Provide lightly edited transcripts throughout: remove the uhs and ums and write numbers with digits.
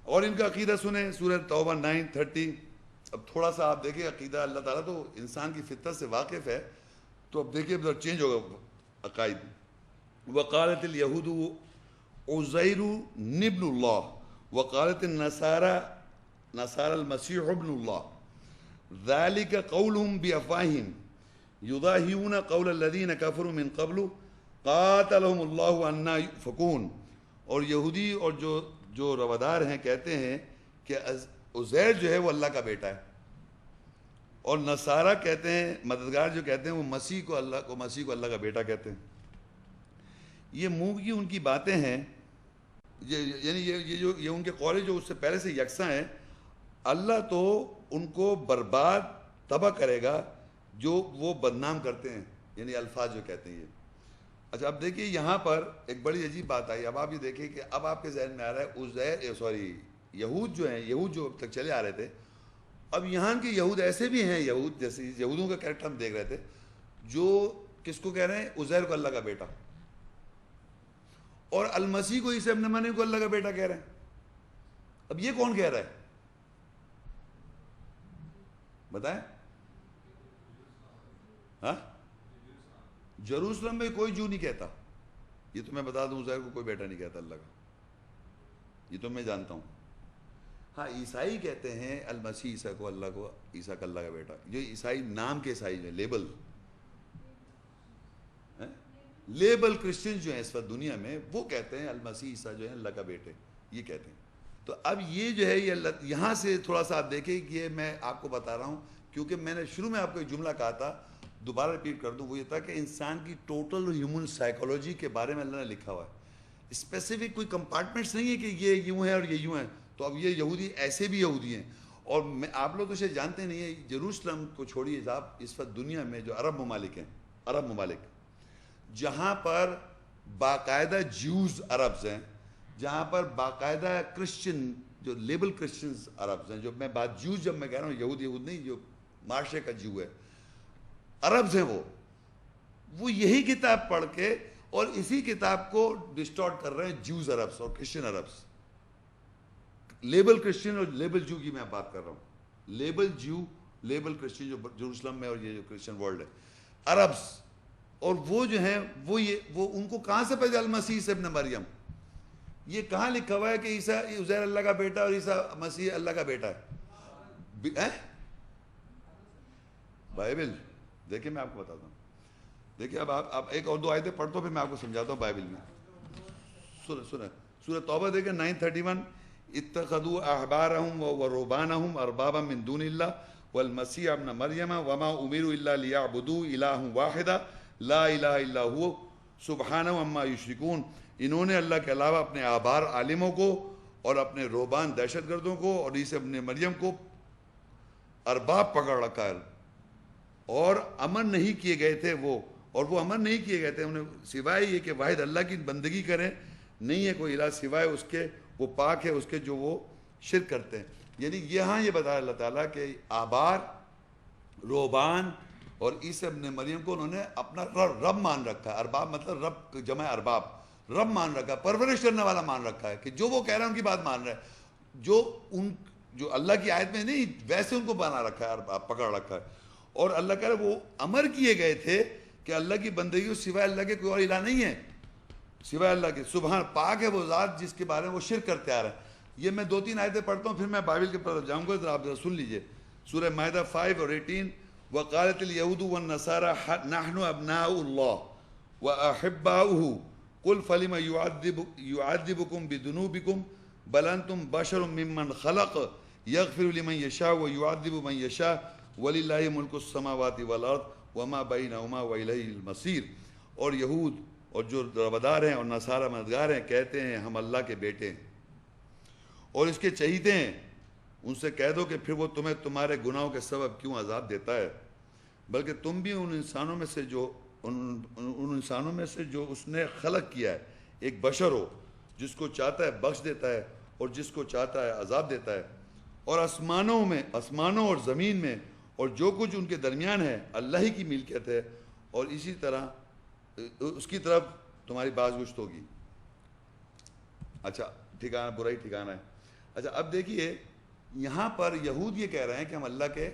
اور ان کا عقیدہ سنیں سورہ توبہ 9:30. اب تھوڑا سا آپ دیکھیں عقیدہ اللہ تعالیٰ تو انسان کی فطرت سے واقف ہے، تو اب دیکھیے اب چینج ہوگا عقائد. وقالت الیہود عزیر ابن اللہ وقالت نصارى المسیح ابن اللہ ذلك قولهم بافواہہم یضاہئون قول الذین کفروا من قبل قاتلهم اللہ انا یؤفکون. اور یہودی اور جو روادار ہیں کہتے ہیں کہ عزیر جو ہے وہ اللہ کا بیٹا ہے، اور نصارہ کہتے ہیں، مددگار جو کہتے ہیں وہ مسیح کو اللہ کا بیٹا کہتے ہیں. یہ منہ کی ان کی باتیں ہیں، یعنی یہ ان کے قول جو اس سے پہلے سے یکساں ہیں. اللہ تو ان کو برباد تباہ کرے گا جو وہ بدنام کرتے ہیں، یعنی الفاظ جو کہتے ہیں یہ. اچھا اب دیکھیے یہاں پر ایک بڑی عجیب بات آئی. اب آپ یہ دیکھیں کہ اب آپ کے ذہن میں آ رہا ہے یہود جو اب تک چلے آ رہے تھے، اب یہاں کے یہود ایسے بھی ہیں، یہود جیسے یہودوں کا کریکٹر ہم دیکھ رہے تھے، جو کس کو کہہ رہے ہیں؟ عزیر کو اللہ کا بیٹا، اور المسیح کو عیسی ابن مریم کو اللہ کا بیٹا کہہ رہے ہیں. اب یہ کون کہہ رہا ہے بتائیں؟ ہاں، جروسلم میں کوئی جو نہیں کہتا. یہ تو میں بتا دوں عزیر کو کوئی بیٹا نہیں کہتا اللہ کا، یہ تو میں جانتا ہوں. ہاں عیسائی کہتے ہیں المسیح عیسیٰ کو عیسیٰ کا اللہ کا بیٹا. جو عیسائی نام کے عیسائی جو لیبل کرسچن جو ہیں اس وقت دنیا میں، وہ کہتے ہیں المسیح عیسیٰ جو ہے اللہ کا بیٹے، یہ کہتے ہیں. تو اب یہ جو ہے یہ یہاں سے تھوڑا سا آپ دیکھیں کہ یہ میں آپ کو بتا رہا ہوں کیونکہ میں نے شروع میں آپ کو ایک جملہ کہا تھا، دوبارہ ریپیٹ کر دوں. وہ یہ تھا کہ انسان کی ٹوٹل ہیومن سائیکالوجی کے بارے میں اللہ نے لکھا ہوا ہے. اسپیسیفک کوئی کمپارٹمنٹس نہیں ہے کہ یہ یوں ہے اور یہ یوں ہے. تو اب یہ یہودی ایسے بھی یہودی ہیں. اور آپ لوگ تو شاید جانتے نہیں ہیں، جروسلم کو چھوڑیے آپ، اس وقت دنیا میں جو عرب ممالک جہاں پر باقاعدہ جیوز عربز ہیں، جہاں پر باقاعدہ کرسچن جو لیبل کرسچنز عربز ہیں، جو میں بات جیوز جب میں کہہ رہا ہوں یہود نہیں، جو معاشرے کا جیو ہے، عربز ہیں وہ یہی کتاب پڑھ کے اور اسی کتاب کو ڈسٹارٹ کر رہے ہیں جیوز عربز اور کرسچن عربز. لیبل کرسچن اور لیبل جو کی میں بات کر رہا ہوں، لیبل جیو لیبل کرسچن جو جروسلم میں اور یہ جو کرسچن ورلڈ ہے، عربز. اور وہ جو ہیں وہ ان کو کہاں سے پہلے المسیح ابن مریم، یہ کہاں لکھا ہوا ہے کہ عیسیٰ عزیر اللہ کا بیٹا اور عیسیٰ مسیح اللہ کا بیٹا ہے؟ بائبل دیکھیں میں آپ کو بتاتا ہوں. دیکھیں اب آپ ایک اور دو آیتیں پڑھتا ہوں پھر میں آپ کو سمجھاتا ہوں بائبل میں. سنیں سورہ توبہ دیکھیں 9:31. اتخذوا احبارهم ورهبانهم اربابا من دون الله والمسيح ابن مريم وما امروا الا ليعبدوا الها واحدا لا الہ الا هو سبحانہ عما یشرکون. انہوں نے اللہ کے علاوہ اپنے آبار عالموں کو اور اپنے روبان دہشت گردوں کو اور عیسی ابن مریم کو ارباب پکڑ رکھا ہے، اور امر نہیں کیے گئے تھے وہ امر نہیں کیے گئے تھے انہیں سوائے یہ کہ واحد اللہ کی بندگی کریں. نہیں ہے کوئی الہ سوائے اس کے، وہ پاک ہے اس کے جو وہ شرک کرتے ہیں. یعنی یہاں یہ بتایا اللہ تعالیٰ کہ آبار، روبان اور عیسی ابن مریم کو انہوں نے اپنا رب مان رکھا ہے. ارباب مطلب رب جمع ارباب، رب مان رکھا ہے، پرورش کرنے والا مان رکھا ہے، کہ جو وہ کہہ رہا ہے ان کی بات مان رہا ہے. جو اللہ کی آیت میں نہیں ویسے ان کو بنا رکھا ہے، ارباب پکڑ رکھا ہے. اور اللہ کہہ رہا ہے وہ امر کیے گئے تھے کہ اللہ کی بندگی سوائے اللہ کے کوئی اور الہ نہیں ہے، سوائے اللہ کے. سبحان پاک ہے وہ ذات جس کے بارے میں وہ شرک کرتے آ رہے ہیں. یہ میں 2-3 آیتیں پڑھتا ہوں پھر میں بائبل کے طرف جاؤں گا، ذرا آپ سن لیجئے. سورہ مائدہ 5 اور 18. وقالت اليهود والنصارى نحن ابناء الله واحباؤه قل فلم يعذبكم بذنوبكم بل انتم بشر ممن خلق يغفر لمن يشاء ويعذب من يشاء ولله ملك السماوات والارض وما بينهما واليه المصير. اور یہود اور جو روادار ہیں اور نصارہ مددگار ہیں کہتے ہیں ہم اللہ کے بیٹے ہیں اور اس کے چہیتے ہیں. ان سے کہہ دو کہ پھر وہ تمہیں تمہارے گناہوں کے سبب کیوں عذاب دیتا ہے، بلکہ تم بھی ان انسانوں میں سے جو اس نے خلق کیا ہے ایک بشر ہو، جس کو چاہتا ہے بخش دیتا ہے اور جس کو چاہتا ہے عذاب دیتا ہے. اور آسمانوں اور زمین میں اور جو کچھ ان کے درمیان ہے اللہ ہی کی ملکیت ہے، اور اسی طرح اس کی طرف تمہاری باز گشت ہوگی. اچھا ٹھکانہ برائی ٹھکانہ ہے. اچھا اب دیکھیے یہاں پر یہود یہ کہہ رہے ہیں کہ ہم اللہ کے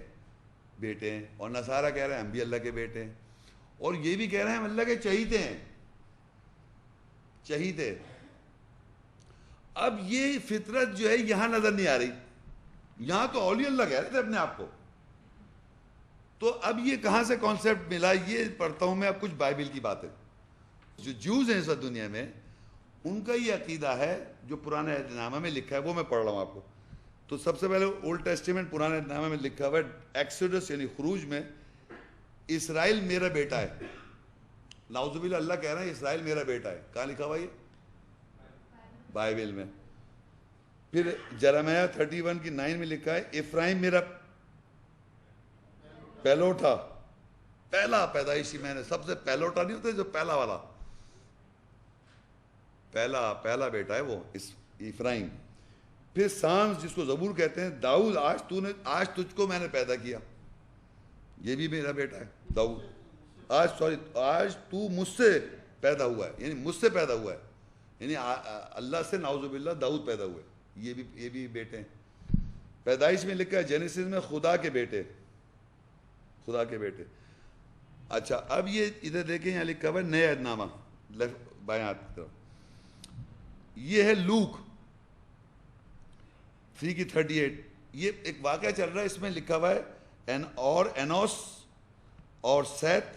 بیٹے ہیں، اور نصارہ کہہ رہے ہیں ہم بھی اللہ کے بیٹے ہیں، اور یہ بھی کہہ رہے ہیں ہم اللہ کے چہیتے ہیں، چہیتے۔ اب یہ فطرت جو ہے یہاں نظر نہیں آ رہی، یہاں تو اولیاء اللہ کہہ رہے تھے اپنے آپ کو، تو اب یہ کہاں سے کانسیپٹ ملا؟ یہ پڑھتا ہوں میں اب کچھ بائبل کی باتیں۔ جو جوز ہیں اس وقت دنیا میں، ان کا یہ عقیدہ ہے جو پرانے عہد نامہ میں لکھا ہے، وہ میں پڑھ رہا ہوں آپ کو۔ تو سب سے پہلے اولڈ ٹیسٹیمنٹ پرانے عہد نامہ میں لکھا ہوا ہے، ایکسوڈس یعنی خروج میں، اسرائیل میرا بیٹا ہے۔ نعوذ باللہ اللہ کہہ رہے ہیں اسرائیل میرا بیٹا ہے، کہاں لکھا ہوا یہ؟ بائبل میں۔ پھر جرمیہ 31 کی 9 میں لکھا ہے افرایم میرا پہلوٹا، پہلا پیدائشی میں نے، سب سے پہلوٹا نہیں ہوتا جو پہلا والا، پہلا بیٹا ہے وہ افرایم۔ پھر سامس جس کو زبور کہتے ہیں، داؤد آج تجھ کو میں نے پیدا کیا، یہ بھی میرا بیٹا ہے داؤد۔ آج تو مجھ سے پیدا ہوا ہے، یعنی مجھ سے پیدا ہوا ہے، یعنی اللہ سے نعوذ باللہ داؤد پیدا ہوئے، یہ بھی بیٹے ہیں۔ پیدائش میں لکھا ہے جینیسس میں خدا کے بیٹے، خدا کے بیٹے۔ اچھا اب یہ ادھر دیکھیں یہاں لکھا ہوا ہے نئے عہد نامہ بائیں ہاتھ کی طرف، یہ ہے لوک 3 کی 38۔ یہ ایک واقعہ چل رہا ہے، اس میں لکھا ہوا ہے اور انوس اور سیت،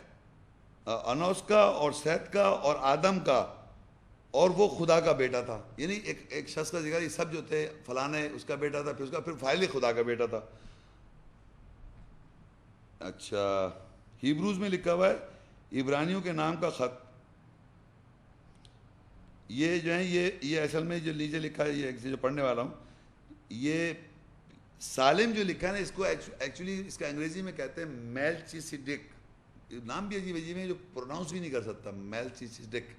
انوس کا اور سیت کا اور آدم کا، اور وہ خدا کا بیٹا تھا، یعنی ایک شخص کا ذکر، یہ سب جو تھے فلانے اس کا بیٹا تھا، پھر اس کا پھر فائنلی خدا کا بیٹا تھا۔ اچھا ہیبروز میں لکھا ہوا ہے عبرانیوں کے نام کا خط، یہ جو ہے یہ اصل میں جو نیچے لکھا ہے، یہ جو پڑھنے والا ہوں، یہ سالم جو لکھا ہے نا، اس کو ایکچولی اس کا انگریزی میں کہتے ہیں میلچیسیڈک، نام بھی عجیب ہے جو پروناؤنس بھی نہیں کر سکتا، میلچیسیڈک۔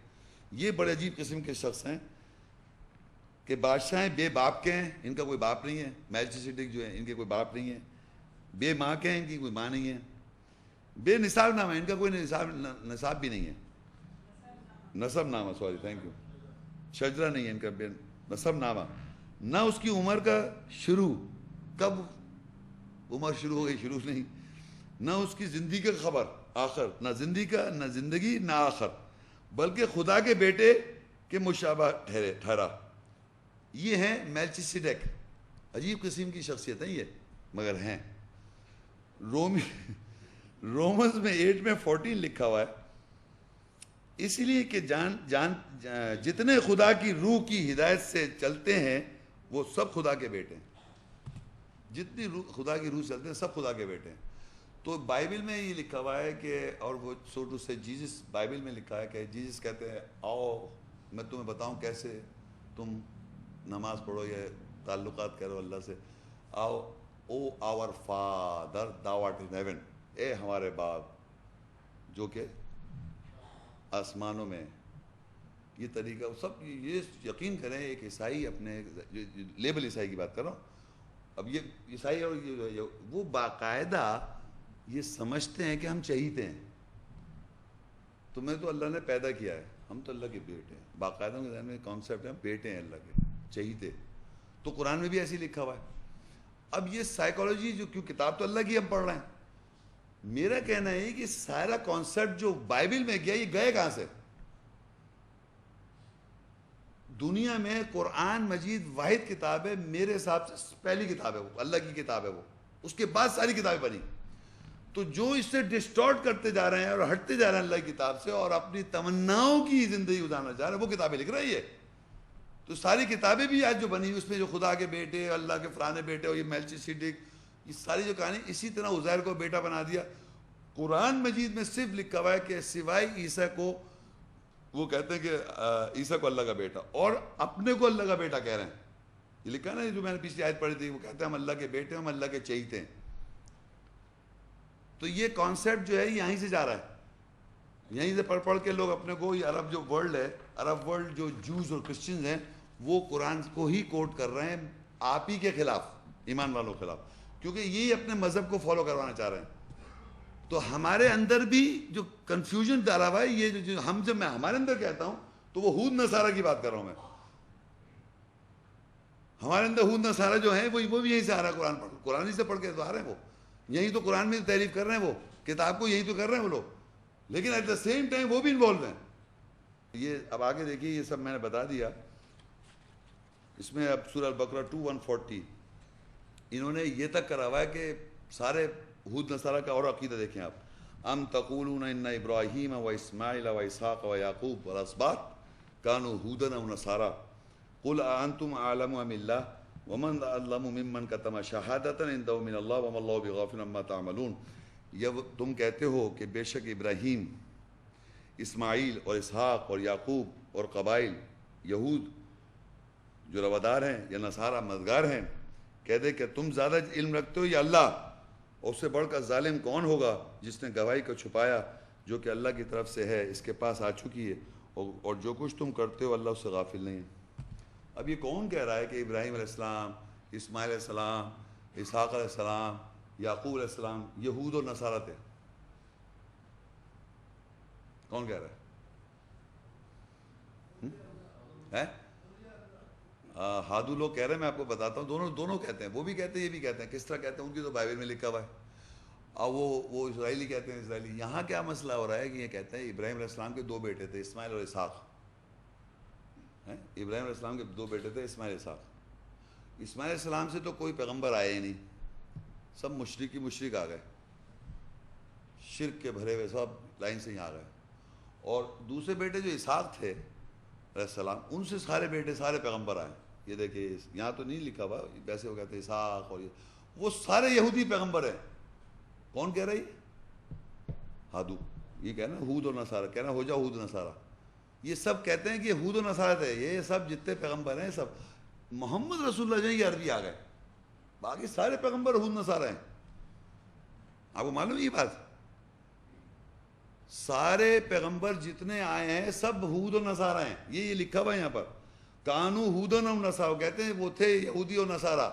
یہ بڑے عجیب قسم کے شخص ہیں کہ بادشاہ ہیں، بے باپ کے ہیں، ان کا کوئی باپ نہیں ہے، میلچیسیڈک جو ہے ان کے کوئی باپ نہیں ہے، بے ماں کے ہیں، ان کی کوئی ماں نہیں ہے، بے نصاب نام ہے ان کا، کوئی نصاب بھی نہیں ہے، نسب نامہ، سوری تھینک یو، شجرہ نہیں ہے ان کا، بے نسب نامہ۔ نہ اس کی عمر کا شروع، کب عمر شروع ہو گئی، شروع نہیں، نہ اس کی زندگی کا خبر آخر، نہ زندگی نہ آخر، بلکہ خدا کے بیٹے کے مشابہ ٹھہرا۔ یہ ہیں میلچیسیڈک، عجیب قسم کی شخصیت ہیں یہ، مگر ہیں۔ رومنز میں 8 میں 14 لکھا ہوا ہے، اس لیے کہ جتنے خدا کی روح کی ہدایت سے چلتے ہیں وہ سب خدا کے بیٹے ہیں، جتنی خدا کی روح چلتے ہیں سب خدا کے بیٹے ہیں۔ تو بائبل میں یہ لکھا ہوا ہے کہ، اور وہ سوٹو سے جیزس، بائبل میں لکھا ہے کہ جیزس کہتے ہیں آؤ میں تمہیں بتاؤں کیسے تم نماز پڑھو یا تعلقات کرو اللہ سے، آؤ O our father thou art in heaven، اے ہمارے باپ جو کہ آسمانوں میں۔ یہ طریقہ سب یہ یقین کریں، ایک عیسائی اپنے لیبل عیسائی کی بات کر رہا ہوں، اب یہ عیسائی اور وہ باقاعدہ یہ سمجھتے ہیں کہ ہم چہیتے ہیں، تمہیں تو اللہ نے پیدا کیا ہے، ہم تو اللہ کے بیٹے ہیں، باقاعدہ ان کے ذہن میں کانسیپٹ ہے بیٹے ہیں اللہ کے، چہیتے۔ تو قرآن میں بھی ایسے ہی لکھا ہوا ہے۔ اب یہ سائیکالوجی جو، کیوں کتاب تو اللہ کی ہم پڑھ رہے ہیں، میرا کہنا ہے کہ سارا کانسیپٹ جو بائبل میں گیا یہ گئے کہاں سے؟ دنیا میں قرآن مجید واحد کتاب ہے میرے حساب سے، پہلی کتاب ہے وہ، اللہ کی کتاب ہے وہ، اس کے بعد ساری کتابیں بنی۔ تو جو اس سے ڈسٹارٹ کرتے جا رہے ہیں اور ہٹتے جا رہے ہیں اللہ کی کتاب سے اور اپنی تمناؤں کی زندگی گزارنا چاہ رہے ہیں، وہ کتابیں لکھ رہی ہے۔ تو ساری کتابیں بھی آج جو بنی اس میں جو خدا کے بیٹے، اللہ کے فلانے بیٹے، اور یہ میلچیسیڈک، یہ ساری جو کہانی، اسی طرح عزیر کو بیٹا بنا دیا۔ قرآن مجید میں صرف لکھا ہوا ہے کہ سوائے عیسیٰ کو، وہ کہتے ہیں کہ عیسیٰ کو اللہ کا بیٹا، اور اپنے کو اللہ کا بیٹا کہہ رہے ہیں۔ یہ لکھا نا جو میں نے پچھلی آیت پڑھی تھی، وہ کہتے ہیں ہم اللہ کے بیٹے ہیں، ہم اللہ کے چہیتے ہیں۔ تو یہ کانسیپٹ جو ہے یہیں سے جا رہا ہے، یہیں سے پڑھ کے لوگ اپنے کو، یہ عرب جو ورلڈ ہے، عرب ورلڈ جو جوز اور کرسچنز ہیں، وہ قرآن کو ہی کوٹ کر رہے ہیں آپ ہی کے خلاف، ایمان والوں کے خلاف، کیونکہ یہی اپنے مذہب کو فالو کروانا چاہ رہے ہیں۔ تو ہمارے اندر بھی جو کنفیوژن ڈالا ہوا ہے، یہ جو جب میں ہمارے اندر کہتا ہوں تو وہ ہود نصارہ کی بات کر رہا ہوں میں، ہمارے اندر ہود نصارہ جو ہیں وہ بھی یہیں سے آ رہا ہے، قرآن ہی سے پڑھ کے تو آ رہے ہیں، وہ یہی تو قرآن میں تعریف کر رہے ہیں، وہ کتاب کو یہی تو کر رہے ہیں وہ لوگ، لیکن ایٹ دا سیم ٹائم وہ بھی انوالو ہیں۔ یہ اب آگے دیکھیے، یہ سب میں نے بتا دیا۔ اس میں اب سورہ البقرہ 2:140 انہوں نے یہ تک کرا ہوا ہے کہ سارے ہود نصارہ کا اور عقیدہ دیکھیں آپ، ام تقولون ان ابراہیم و اسماعیل و اسحاق و یعقوب والاسباط کانوا ہودا و نصارا قل اانتم اعلم ام اللہ ومن اظلم ممن کتم شہادۃ عندہ من اللہ وما اللہ بغافل عما تعملون۔ یہ تم کہتے ہو کہ بے شک ابراہیم، اسماعیل اور اسحاق اور یعقوب اور قبائل یہود جو روادار ہیں یا نصارہ مددگار ہیں، کہتے کہ تم زیادہ علم رکھتے ہو یا اللہ، اور اس سے بڑھ کر ظالم کون ہوگا جس نے گواہی کو چھپایا جو کہ اللہ کی طرف سے ہے، اس کے پاس آ چکی ہے، اور جو کچھ تم کرتے ہو اللہ اس سے غافل نہیں ہے۔ اب یہ کون کہہ رہا ہے کہ ابراہیم علیہ السلام، اسماعیل علیہ السلام، اسحاق علیہ السلام، یعقوب علیہ السلام یہود اور نصارہ تھے؟ کون کہہ رہا ہے؟ ہادو لوگ کہہ رہے ہیں، میں آپ کو بتاتا ہوں، دونوں کہتے ہیں، وہ بھی کہتے ہیں یہ بھی کہتے ہیں۔ کس طرح کہتے ہیں؟ ان کی تو بائبل میں لکھا ہوا ہے، اور وہ اسرائیلی کہتے ہیں اسرائیلی۔ یہاں کیا مسئلہ ہو رہا ہے کہ یہ کہتے ہیں ابراہیم علیہ السلام کے 2 بیٹے تھے، اسماعیل اور اسحاق۔ ابراہیم علیہ السلام کے 2 بیٹے تھے، اسماعیل اسحاق۔ اسماعیل علیہ السلام سے تو کوئی پیغمبر آیا ہی نہیں، سب مشرک آ گئے، شرک کے بھرے ہوئے سب لائن سے ہی آ گئے۔ اور دوسرے بیٹے جو اسحاق تھے علیہ السلام، ان سے سارے بیٹے سارے پیغمبر آئے۔ یہ دیکھیں یہاں تو نہیں لکھا ہوا، ویسے وہ کہتے ہیں اسحاق، اور وہ سارے یہودی پیغمبر ہیں۔ کون کہہ رہی؟ ہادو۔ یہ کہنا ہود اور نصارہ، کہنا ہو جاؤ ہود نصارہ، یہ سب کہتے ہیں کہ ہود و نصارہ تھے، یہ سب جتنے پیغمبر ہیں سب محمد رسول اللہ جو یہ عربی آ گئے، باقی سارے پیغمبر ہود نصارہ ہیں۔ آپ کو معلوم یہ بات؟ سارے پیغمبر جتنے آئے ہیں سب ہود و نصارہ ہیں، یہ لکھا ہوا ہے یہاں پر، کانو ہودن و نصارہ، کہتے ہیں وہ تھے یہودی و نصارہ،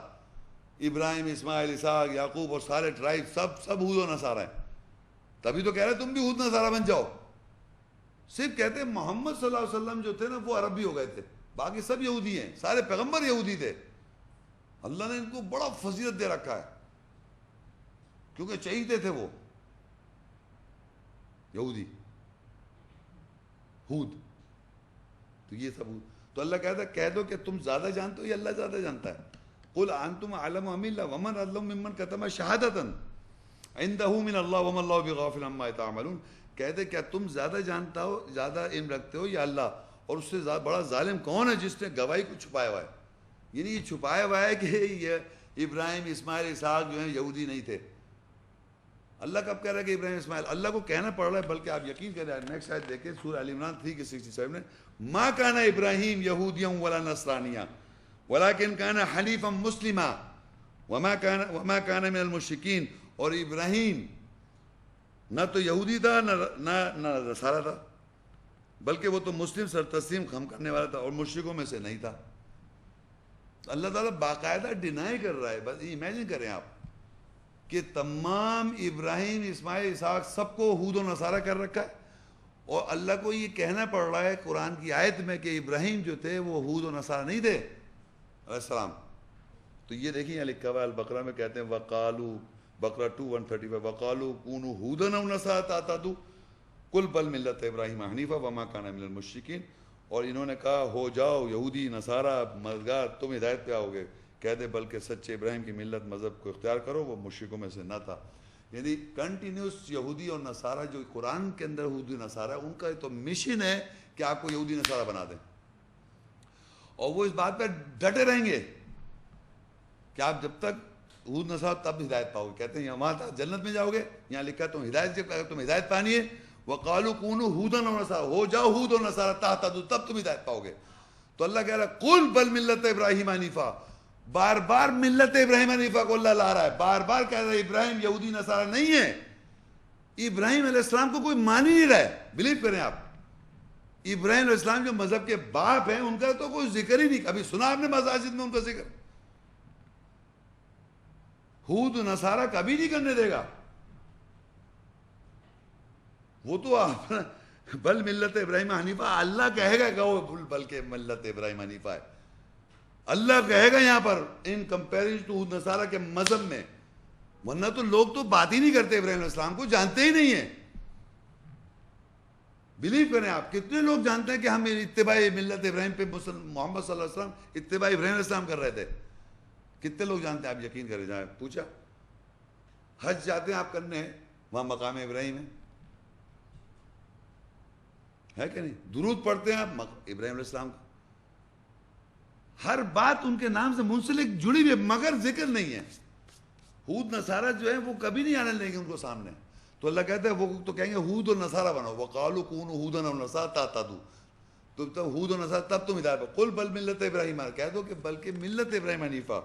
ابراہیم، اسماعیل، اسحاق، یعقوب اور سارے ٹرائب سب ہود و نصارہ ہیں۔ تبھی تو کہہ رہے تم بھی ہود نصارہ بن جاؤ۔ صرف کہتے ہیں محمد صلی اللہ علیہ وسلم جو تھے نا وہ عربی ہو گئے تھے، باقی سب یہودی ہیں، سارے پیغمبر یہودی تھے۔ اللہ نے ان کو بڑا فضیلت دے رکھا ہے، کیونکہ چاہیے تھے وہ یہودی ہود، تو یہ سب تو اللہ کہتا ہے کہہ دو کہ تم زیادہ جانتے ہو یا اللہ زیادہ جانتا ہے۔ قل انتم اعلم ام اللہ ومن اظلم ممن کتم شہادۃ عندہ من اللہ وما اللہ بغافل عما تعملون۔ کہتے کیا تم زیادہ جانتا ہو، زیادہ علم رکھتے ہو یا اللہ، اور اس سے بڑا ظالم کون ہے جس نے گواہی کو چھپایا ہوا ہے؟ یعنی یہ چھپایا ہوا ہے کہ یہ ابراہیم، اسماعیل، اسحاق جو ہیں یہودی نہیں تھے۔ اللہ کب کہہ رہا ہے کہ ابراہیم، اسماعیل؟ اللہ کو کہنا پڑ رہا ہے، بلکہ آپ یقین کریں، نیکسٹ آیت دیکھیں سورہ آل عمران 3:67 میں، ما کان ابراہیم یہودیا ولا نصرانیا ولکن کان حنیفا مسلما وما کان من المشرکین۔ اور ابراہیم نہ تو یہودی تھا نہ نصارہ تھا، بلکہ وہ تو مسلم سر تسلیم خم کرنے والا تھا اور مشرکوں میں سے نہیں تھا۔ اللہ تعالیٰ باقاعدہ ڈینائی کر رہا ہے۔ بس امیجن کریں آپ کہ تمام ابراہیم، اسماعیل، اسحاق سب کو ہود و نصارہ کر رکھا ہے، اور اللہ کو یہ کہنا پڑ رہا ہے قرآن کی آیت میں کہ ابراہیم جو تھے وہ ہود و نصارہ نہیں تھے علیہ السلام۔ تو یہ دیکھیں یہاں لکھا ہوا ہے البقرہ میں، کہتے ہیں وقالو، بقرہ 2:135، وقالو کونوا ہودن او نصارى تهتدوا قل بل ملت ابراہیم حنیفا وما کان من المشرکین۔ اور انہوں نے کہا ہو جاؤ یہودی، نصارہ، مددگار، تم ہدایت پہ آؤ گے۔ کہہ دے بلکہ سچے ابراہیم کی ملت، مذہب کو اختیار کرو، وہ مشرکوں میں سے نہ تھا۔ یعنی کنٹینیوس یہودی اور نصارہ جو قرآن کے اندر یہودی نصارہ، ان کا تو مشن ہے کہ آپ کو یہودی نصارہ بنا دیں، اور وہ اس بات پہ ڈٹے رہیں گے کہ آپ جب تک یہود نصارہ تب ہدایت پاؤ گے۔ کہتے ہیں وہاں جنت میں جاؤ گے، یہاں لکھا ہے تم ہدایت، اگر تم ہدایت پانی ہے وقالوا کونوا ہودن و نصارى، ہو جاؤ ہود و نصارہ تہتدوا، تب تم ہدایت پاؤ گے۔ تو اللہ کہہ رہا ہے قل بل ملت ابراہیم حنیفا، بار بار ملت ابراہیم حنیفہ کو اللہ لا رہا ہے، بار بار کہہ رہا ہے ابراہیم یہودی نصارہ نہیں ہے۔ ابراہیم علیہ السلام کو کوئی مان ہی نہیں رہا ہے، بلیو کریں آپ۔ ابراہیم علیہ السلام جو مذہب کے باپ ہیں، ان کا تو کوئی ذکر ہی نہیں، کبھی سنا آپ نے مساجد میں ان کا ذکر؟ ہود نصارہ کبھی نہیں کرنے دے گا وہ تو آپ بل ملت ابراہیم حنیفہ، اللہ کہے گا کہ وہ بلکہ ملت ابراہیم حنیفہ ہے۔ اللہ کہے گا یہاں پر ان کمپیریزن ٹو نصارہ کے مذہب میں، ورنہ تو لوگ تو بات ہی نہیں کرتے ابراہیم علیہ السلام کو، جانتے ہی نہیں ہیں. بلیو کریں آپ، کتنے لوگ جانتے ہیں کہ ہم اتباع ملت ابراہیم پہ محمد صلی اللہ علیہ وسلم اتباع ابراہیم علیہ السلام کر رہے تھے؟ کتنے لوگ جانتے ہیں؟ آپ یقین کریں، جائیں پوچھا. حج جاتے ہیں آپ کرنے، وہاں مقام ابراہیم ہے کہ نہیں؟ درود پڑھتے ہیں آپ ابراہیم علیہ السلام کا. ہر بات ان کے نام سے منسلک جڑی ہوئی ہے، مگر ذکر نہیں ہے. ہود نصارہ جو ہے وہ کبھی نہیں آنے لیں گے ان کو سامنے. تو اللہ کہتا ہے وہ تو کہیں گے ہود اور نصارہ بنو، وقالوا کونوا ہودا او نصارى تهتدوا. تو تب ہود و نصارہ تب تم ہدایت پا. قل بل ملت ابراہیم، کہہ دو کہ بلکہ ملت ابراہیم حنیفہ.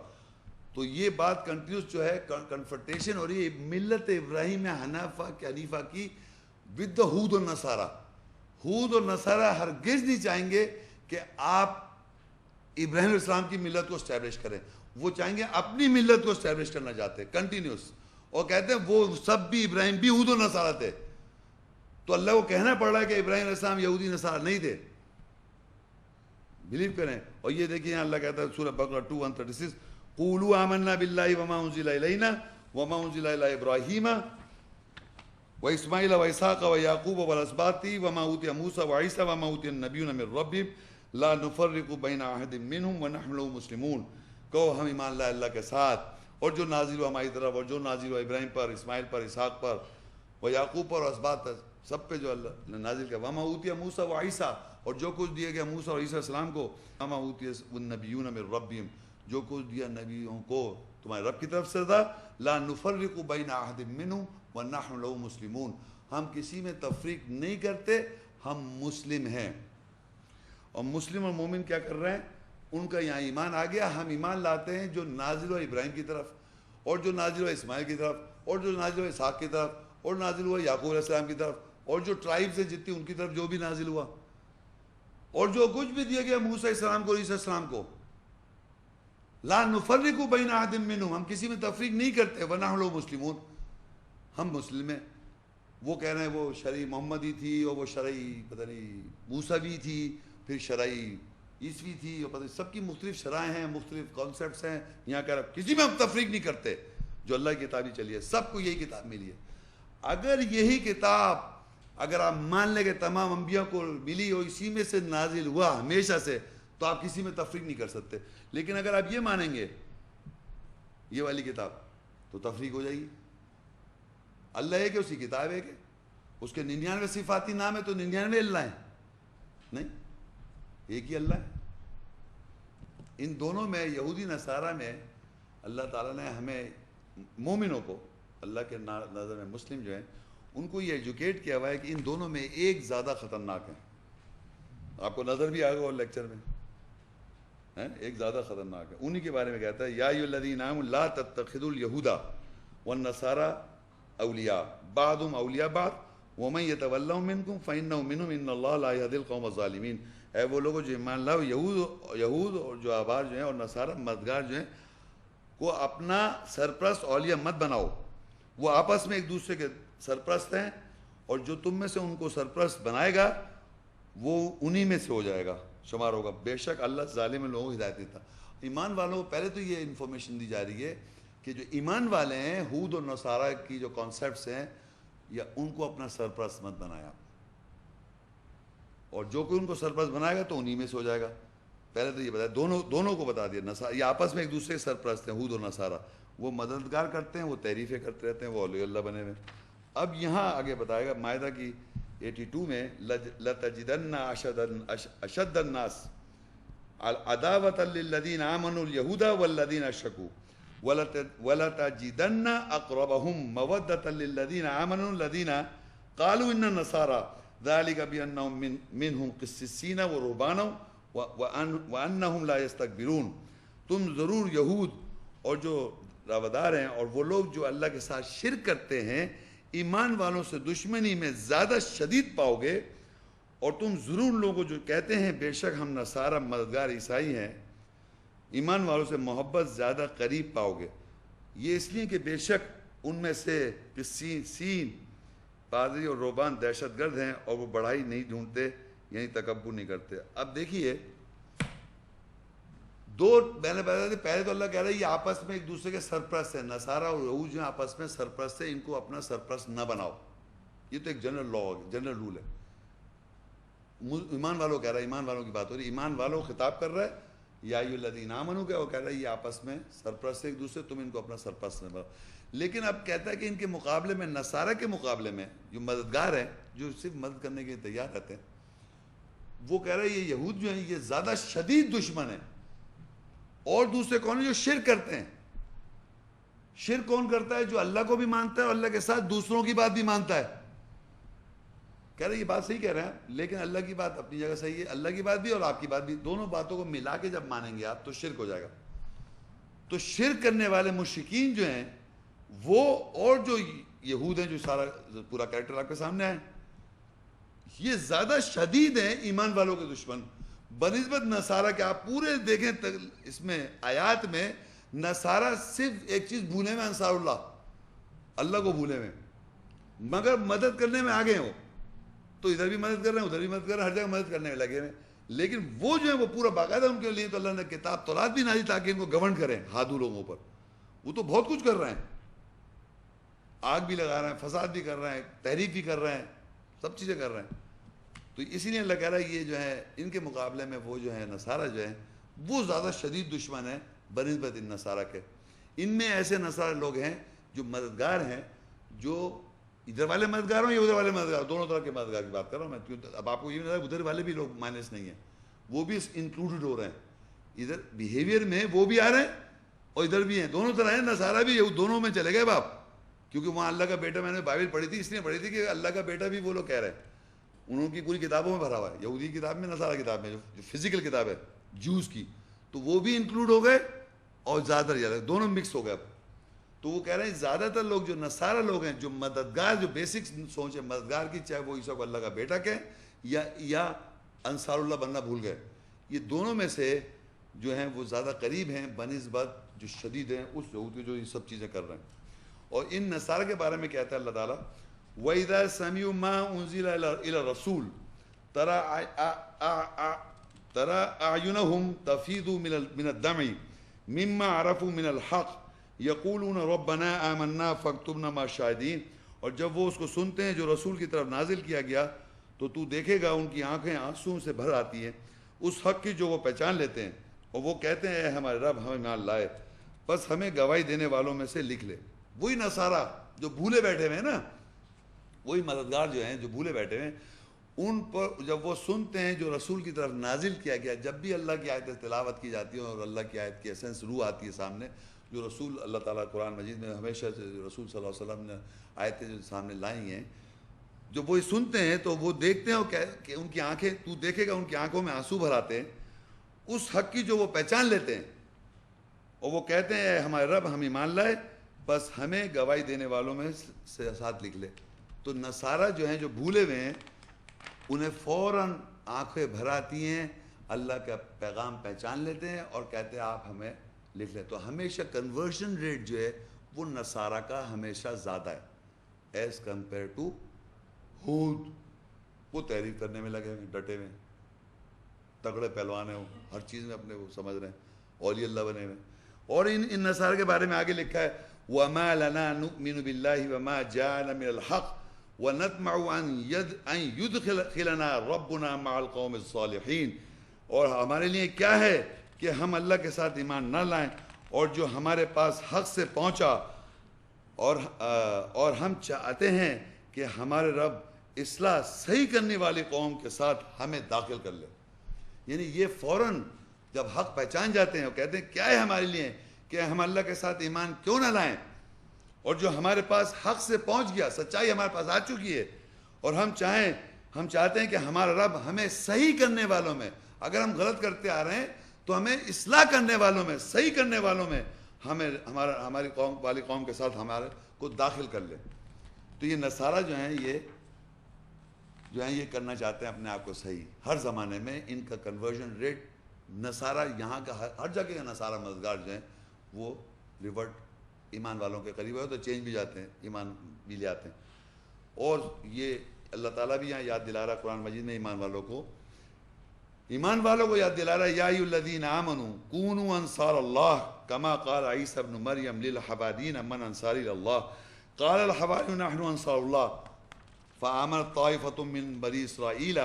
تو یہ بات کنٹینیوس جو ہے کنفرنٹیشن ہو رہی ہے ملت ابراہیم حنیفہ کی ود دا ہود اور نصارہ. ہود اور نصارہ ہرگز نہیں چاہیں گے کہ آپ ابراہیم علیہ السلام کی ملت کو اسٹیبلش کریں. وہ چاہیں گے اپنی ملت کو اسٹیبلش کرنا چاہتے ہیں کنٹینیوس، اور کہتے ہیں وہ سب بھی ابراہیم بھی ہود و نصارہ تھے. تو اللہ کو کہنا پڑ رہا ہے کہ ابراہیم علیہ السلام یہودی نصارہ نہیں تھے. بلیو کریں. اور یہ دیکھیں اللہ کہتا ہے سورہ بقرہ 2:136 قولوا آمنا باللہ وما انزل الینا وما انزل الی ابراہیم واسماعیل واسحاق ویعقوب والاسباط وما اوتی موسیٰ وعیسیٰ وما اوتی النبیون من ربهم لا نفرق بین احد منہم ونحن له مسلمون. کہو ہم ایمان لائے اللہ کے ساتھ، اور جو نازل ہوا ہماری طرف، اور جو نازل ہوا ابراہیم پر، اسماعیل پر، اسحاق پر، و یعقوب پر، اور اسباط پر، سب پہ جو اللہ نے نازل کیا. وما اوتی موسیٰ وعیسیٰ، اور جو کچھ دیا گیا موسیٰ اور عیسیٰ علیہ السلام کو. وما اوتی النبیون من ربهم، جو کچھ دیا نبیوں کو تمہارے رب کی طرف سے تھا. لا نفرق بین احد منہم ونحن له مسلمون، ہم کسی میں تفریق نہیں کرتے، ہم مسلم ہیں. اور مسلم اور مومن کیا کر رہے ہیں؟ ان کا یہاں ایمان آ گیا. ہم ایمان لاتے ہیں جو نازل ہوا ابراہیم کی طرف، اور جو نازل ہوا اسماعیل کی طرف، اور جو نازل ہوا اسحاق کی طرف، اور نازل ہوا یعقوب علیہ السلام کی طرف، اور جو ٹرائبز ہیں جتنی ان کی طرف جو بھی نازل ہوا، اور جو کچھ بھی دیا گیا موسیٰ علیہ السلام کو اور عیسیٰ علیہ السلام کو. لا نفرق بین احد منہم، ہم کسی میں تفریق نہیں کرتے. ونحن له مسلمون، ہم مسلم ہیں. وہ کہہ رہے ہیں وہ شرعی محمدی تھی، اور وہ شرعی پتہ نہیں موسوی تھی، پھر شرعی عیسوی تھی، اور پتہ نہیں سب کی مختلف شرائع ہیں، مختلف کانسیپٹس ہیں. یہاں کہہ رہا کسی میں ہم تفریق نہیں کرتے. جو اللہ کی کتاب ہی چلی ہے، سب کو یہی کتاب ملی ہے. اگر یہی کتاب اگر آپ مان لیں کہ تمام انبیاء کو ملی اور اسی میں سے نازل ہوا ہمیشہ سے، تو آپ کسی میں تفریق نہیں کر سکتے. لیکن اگر آپ یہ مانیں گے یہ والی کتاب، تو تفریق ہو جائے گی. اللہ ہے کہ اسی کتاب ہے کہ اس کے 99 صفاتی نام ہے، تو 99 اللہ ہیں؟ نہیں، ایک ہی اللہ ہے. ان دونوں میں یہودی نصارہ میں اللہ تعالیٰ نے ہمیں مومنوں کو، اللہ کے نظر میں مسلم جو ہیں، ان کو یہ ایجوکیٹ کیا ہوا ہے کہ ان دونوں میں ایک زیادہ خطرناک ہے. آپ کو نظر بھی آ گا اور لیکچر میں ایک زیادہ خطرناک ہے. انہی کے بارے میں کہتا ہے یا ایھا الذین آمنوا لا تتخذوا اليہود والنصارى اولیاء بعضهم اولیاء بعض ومن يتولهم منکم فانه منهم ان اللہ لا يهدي القوم الظالمین. اے وہ لوگوں جو ایمان لاؤ، یہود اور جو احبار جو ہیں اور نصارہ مددگار جو ہیں کو اپنا سرپرست اولیاء مت بناؤ. وہ آپس میں ایک دوسرے کے سرپرست ہیں، اور جو تم میں سے ان کو سرپرست بنائے گا وہ انہی میں سے ہو جائے گا، شمار ہوگا. بے شک اللہ ظالم لوگوں کو ہدایت دیتا. ایمان والوں کو پہلے تو یہ انفارمیشن دی جا رہی ہے کہ جو ایمان والے ہیں، ہود اور نصارہ کی جو کانسیپٹس ہیں، یا ان کو اپنا سرپرست مت بنایا، اور جو کوئی ان کو سرپرست بنائے گا تو انہی میں سے ہو جائے گا. پہلے تو یہ بتایا، دونوں کو بتا دیا. یہ آپس میں ایک دوسرے کے سرپرست ہیں، ہود اور نصارہ. وہ مددگار کرتے ہیں، وہ تعریفیں کرتے رہتے ہیں، وہ اولیاء اللہ بنے ہوئے. اب یہاں آگے بتائے گا مائدہ کی 82 میں لَتَجِدَنَّ أَشَدَّ النَّاسِ عَدَاوَةً لِلَّذِينَ آمَنُوا الْيَهُودَ وَالَّذِينَ أَشْرَكُوا وَلَتَجِدَنَّ أَقْرَبَهُمْ مَوَدَّةً لِلَّذِينَ آمَنُوا الَّذِينَ قَالُوا إِنَّ النَّصَارَى ذَلِكَ بِأَنَّهُم مِّنْهُمْ قِسِّيسِينَ وَرُهْبَانًا وَأَنَّهُمْ لَا يَسْتَكْبِرُونَ. تم ضرور یہود اور جو روادار ہیں اور وہ لوگ جو اللہ کے ساتھ شرک کرتے ہیں، ایمان والوں سے دشمنی میں زیادہ شدید پاؤ گے. اور تم ضرور لوگوں جو کہتے ہیں بے شک ہم نصارہ مددگار عیسائی ہیں، ایمان والوں سے محبت زیادہ قریب پاؤ گے. یہ اس لیے کہ بے شک ان میں سے قسیسین پادری اور روبان دہشت گرد ہیں، اور وہ بڑائی نہیں ڈھونڈتے، یعنی تکبر نہیں کرتے. اب دیکھیے میں نے بتایا تھا پہلے تو اللہ کہہ رہا ہے یہ آپس میں ایک دوسرے کے سرپرست ہیں، نصارہ اور یہود جو ہیں آپس میں سرپرست ہیں، ان کو اپنا سرپرست نہ بناؤ. یہ تو ایک جنرل لا ہے، جنرل رول ہے. ایمان والوں کہہ رہا ہے، ایمان والوں کی بات ہو رہی ہے، ایمان والوں خطاب کر رہا ہے یا ایھا الذین آمنوا کا، وہ کہہ رہا ہے یہ آپس میں سرپرست ہے ایک دوسرے، تم ان کو اپنا سرپرست نہ بناؤ. لیکن اب کہتا ہے کہ ان کے مقابلے میں نصارہ کے مقابلے میں جو مددگار ہیں، جو صرف مدد کرنے کے لیے تیار رہتے ہیں، وہ کہہ رہا ہے یہ یہود جو ہیں یہ زیادہ شدید دشمن ہیں. اور دوسرے کون ہیں؟ جو شرک کرتے ہیں. شرک کون کرتا ہے؟ جو اللہ کو بھی مانتا ہے اور اللہ کے ساتھ دوسروں کی بات بھی مانتا ہے. کہہ رہے یہ بات صحیح کہہ رہے ہیں، لیکن اللہ کی بات اپنی جگہ صحیح ہے، اللہ کی بات بھی اور آپ کی بات بھی، دونوں باتوں کو ملا کے جب مانیں گے آپ تو شرک ہو جائے گا. تو شرک کرنے والے مشرکین جو ہیں وہ، اور جو یہود ہیں جو سارا پورا کریکٹر آپ کے سامنے آئے، یہ زیادہ شدید ہیں ایمان والوں کے دشمن بنسبت نصارہ کے. آپ پورے دیکھیں اس میں آیات میں نصارہ صرف ایک چیز بھولے میں، انصار اللہ کو بھولے میں، مگر مدد کرنے میں آگے ہو. تو ادھر بھی مدد کر رہے ہیں، ادھر بھی مدد کر رہے ہیں، ہر جگہ مدد کرنے میں لگے ہوئے. لیکن وہ جو ہے وہ پورا باقاعدہ ان کے لیے تو اللہ نے کتاب تورات بھی نازل تاکہ ان کو گورن کریں ہادو لوگوں پر. وہ تو بہت کچھ کر رہے ہیں، آگ بھی لگا رہے ہیں، فساد بھی کر رہے ہیں، تحریف بھی کر رہے ہیں، سب چیزیں کر رہے ہیں. تو اسی لیے اللہ کہہ رہا ہے یہ جو ہے ان کے مقابلے میں وہ جو ہے نصارہ جو ہے وہ زیادہ شدید دشمن ہے بنسبت ان نصارہ کے. ان میں ایسے نصارہ لوگ ہیں جو مددگار ہیں، جو ادھر والے مددگار ہوں یا ادھر والے مددگار، دونوں طرح کے مددگار کی بات کر رہا ہوں میں. اب آپ کو یہ نہیں ادھر والے بھی لوگ مائنس نہیں ہیں، وہ بھی انکلوڈڈ ہو رہے ہیں ادھر بیہیویئر میں، وہ بھی آ رہے ہیں اور ادھر بھی ہیں، دونوں طرح ہیں. نصارہ بھی یہود دونوں میں چلے گئے باپ، کیونکہ وہاں اللہ کا بیٹا، میں نے بائبل پڑھی تھی اس لیے پڑھی تھی کہ اللہ کا بیٹا بھی وہ لوگ کہہ رہے ہیں، انہوں کی پوری کتابوں میں بھرا ہوا ہے، یہودی کتاب میں، نصارہ کتاب میں، جو فزیکل کتاب ہے جوز کی، تو وہ بھی انکلوڈ ہو گئے اور زیادہ دونوں مکس ہو گئے. تو وہ کہہ رہے ہیں زیادہ تر لوگ جو نصارہ لوگ ہیں، جو مددگار، جو بیسک سوچ ہے مددگار کی، چاہے وہ عیسیٰ کو اللہ کا بیٹا کہیں یا انصار اللہ بننا بھول گئے، یہ دونوں میں سے جو ہیں وہ زیادہ قریب ہیں بنسبت جو شدید ہیں اس یہود کے جو یہ سب چیزیں کر رہے ہیں. اور ان نصارہ کے بارے میں کہتا ہے اللہ تعالیٰ وَإِذَا سَمِعُوا مَا أُنزِلَ إِلَى الرَّسُولِ تَرَىٰ أَعْيُنَهُمْ تَفِيضُ مِنَ الدَّمْعِ مِمَّا عَرَفُوا مِنَ الْحَقِّ يَقُولُونَ رَبَّنَا آمَنَّا فَاكْتُبْنَا مَعَ الشَّاهِدِينَ. اور جب وہ اس کو سنتے ہیں جو رسول کی طرف نازل کیا گیا تو تو دیکھے گا ان کی آنکھیں آنسوں سے بھر آتی ہیں اس حق کی جو وہ پہچان لیتے ہیں، اور وہ کہتے ہیں اے ہمارے رب ہمیں ایمان لائے، بس ہمیں گواہی دینے والوں میں سے لکھ لے. وہی نصارہ جو بھولے بیٹھے ہوئے ہیں نا، وہی مددگار جو ہیں جو بھولے بیٹھے ہوئے ہیں، ان پر جب وہ سنتے ہیں جو رسول کی طرف نازل کیا گیا، جب بھی اللہ کی آیت تلاوت کی جاتی ہے اور اللہ کی آیت کی ایسنس روح آتی ہے سامنے، جو رسول اللہ تعالیٰ قرآن مجید میں ہمیشہ سے رسول صلی اللہ علیہ وسلم نے آیتیں جو سامنے لائی ہیں، جب وہ سنتے ہیں تو وہ دیکھتے ہیں کہ ان کی آنکھیں، تو دیکھے گا ان کی آنکھوں میں آنسو بھر آتے ہیں اس حق کی جو وہ پہچان لیتے ہیں، اور وہ کہتے ہیں اے ہمارے رب ہم ایمان لائے، بس ہمیں گواہی دینے والوں میں سے ساتھ لکھ لے. تو نصارہ جو ہیں جو بھولے ہوئے ہیں انہیں فوراً آنکھیں بھر آتی ہیں، اللہ کا پیغام پہچان لیتے ہیں اور کہتے ہیں آپ ہمیں لکھ لیں. تو ہمیشہ کنورژن ریٹ جو ہے وہ نصارہ کا ہمیشہ زیادہ ہے ایز کمپیئر ٹو ہود. وہ تحریک کرنے میں لگے ہوئے، ڈٹے ہوئے، تگڑے پہلوان ہیں، وہ ہر چیز میں اپنے وہ سمجھ رہے ہیں، اولیاء اللہ بنے ہوئے. اور ان نصارہ کے بارے میں آگے لکھا ہے وَمَا لَنَا نُؤْمِنُ بِاللَّهِ وَمَا جَاءَنَا مِنَ الْحَقِّ وَنَطْمَعُ أَن يُدْخِلَنَا رَبُّنَا مَعَ الْقَوْمِ الصَّالِحِينَ. اور ہمارے لیے کیا ہے کہ ہم اللہ کے ساتھ ایمان نہ لائیں، اور جو ہمارے پاس حق سے پہنچا، اور ہم چاہتے ہیں کہ ہمارے رب اصلاح صحیح کرنے والی قوم کے ساتھ ہمیں داخل کر لے. یعنی یہ فوراً جب حق پہچان جاتے ہیں اور کہتے ہیں کیا ہے ہمارے لیے کہ ہم اللہ کے ساتھ ایمان کیوں نہ لائیں، اور جو ہمارے پاس حق سے پہنچ گیا، سچائی ہمارے پاس آ چکی ہے، اور ہم چاہتے ہیں کہ ہمارا رب ہمیں صحیح کرنے والوں میں، اگر ہم غلط کرتے آ رہے ہیں تو ہمیں اصلاح کرنے والوں میں، صحیح کرنے والوں میں ہماری قوم کے ساتھ ہمارے کو داخل کر لے. تو یہ نصارہ جو ہیں یہ کرنا چاہتے ہیں اپنے آپ کو صحیح. ہر زمانے میں ان کا کنورژن ریٹ، نصارہ یہاں کا ہر جگہ کا نصارہ مددگار جو ہیں وہ ریورٹ ایمان والوں کے قریب ہے، تو چینج بھی جاتے ہیں، ایمان بھی لے آتے ہیں. اور یہ اللہ تعالیٰ بھی یہاں یاد دلا رہا قرآن مجید میں ایمان والوں کو ایمان والوں کو یاد دلا رہا ہے یا ایھا الذین آمنوا کونوا انصار اللہ کما قال عیسی ابن مریم للحوارین من انصاری اللہ قال الحواریون نحن انصار اللہ فآمنت طائفة من بنی اسرائیل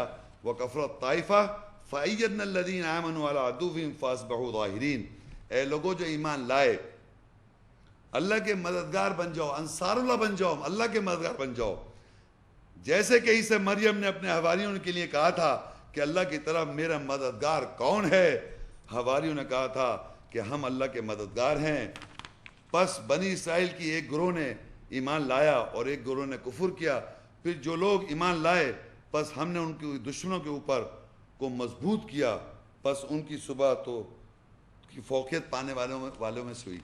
وکفرت طائفہ فأیدنا الذین آمنوا علی عدوہم فاصبحوا ظاہرین. اے لوگوں جو ایمان لائے اللہ کے مددگار بن جاؤ, انصار اللہ بن جاؤ, اللہ کے مددگار بن جاؤ. جیسے کہ عیسی مریم نے اپنے حواریوں کے لیے کہا تھا کہ اللہ کی طرف میرا مددگار کون ہے, حواریوں نے کہا تھا کہ ہم اللہ کے مددگار ہیں. پس بنی اسرائیل کی ایک گروہ نے ایمان لایا اور ایک گروہ نے کفر کیا. پھر جو لوگ ایمان لائے پس ہم نے ان کے دشمنوں کے اوپر کو مضبوط کیا, پس ان کی صبح تو کی فوقیت پانے والوں میں سے ہوئی.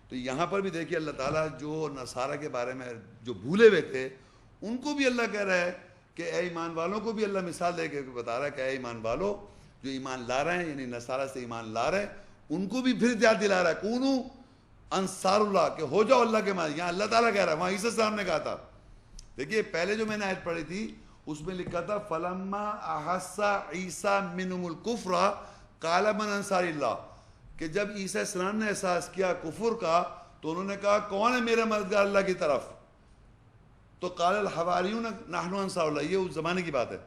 تو یہاں پر بھی دیکھیے اللہ تعالیٰ جو نصارہ کے بارے میں جو بھولے ہوئے تھے ان کو بھی اللہ کہہ رہا ہے کہ اے ایمان والوں کو بھی اللہ مثال دے کے بتا رہا ہے کہ اے ایمان والو جو ایمان لا رہے ہیں, یعنی نصارہ سے ایمان لا رہے ہیں, ان کو بھی پھر یاد دلا رہا ہے کونو انصار اللہ, کہ ہو جاؤ اللہ کے مدد. یہاں اللہ تعالیٰ کہہ رہا ہے, وہاں عیسیٰ السلام نے کہا تھا. دیکھیے پہلے جو میں نے آیت پڑھی تھی اس میں لکھا تھا فلما احس عیسیٰ منہم الکفر قال من انصار اللہ, کہ جب عیسیٰ السلام نے احساس کیا کفر کا تو انہوں نے کہا کون ہے میرا مددگار اللہ کی طرف, تو قال الحواریون نحن انصار اللہ, یہ اس زمانے کی بات ہے.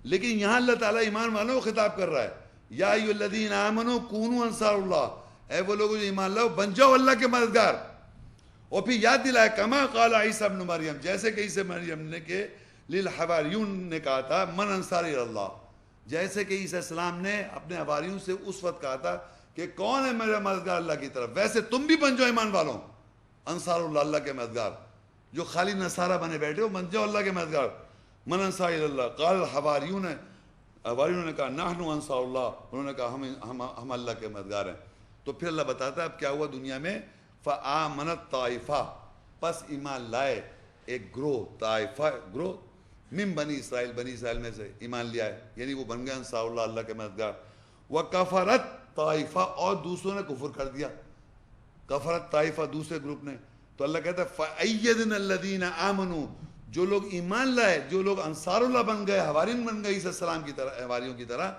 لیکن یہاں اللہ تعالیٰ ایمان والوں کو خطاب کر رہا ہے یا ایھا الذین آمنوا کونوا انصار اللہ, اے وہ لوگ جو ایمان لاؤ بن جاؤ اللہ کے مددگار. اور پھر یاد دلایا کما قال عیسی ابن مریم, جیسے کہ عیسی مریم نے کہ للحواریون نے کہا تھا من انصاری اللہ, جیسے کہ عیسی السلام نے اپنے حواریوں سے اس وقت کہا تھا کہ کون ہے میرا مددگار اللہ کی طرف, ویسے تم بھی بن جاؤ ایمان والوں انصار اللہ, اللہ کے مددگار. جو خالی نصارہ بنے بیٹھے ہو بن جاؤ اللہ کے مددگار. من انصار اللہ قال الحواریون, حواریوں نے کہا نحن انصار اللہ, انہوں نے کہا ہم اللہ کے مددگار ہیں. تو پھر اللہ بتاتا ہے اب کیا ہوا دنیا میں, فآمنت طائفہ, پس ایمان لائے ایک گروہ, طائفہ گروہ من بنی اسرائیل, بنی اسرائیل میں سے ایمان لیا ہے, یعنی وہ بن گئے انصار اللہ, اللہ کے مددگار. وکفرت طائفہ, اور دوسروں نے کفر کر دیا, کفرت طائفہ دوسرے گروپ نے. تو اللہ کہتا ہے فأیدنا الذین آمنوا, جو لوگ ایمان لائے, جو لوگ انصار اللہ بن گئے, حوارین بن گئے عیسی السلام کی طرح, حواریوں کی طرح,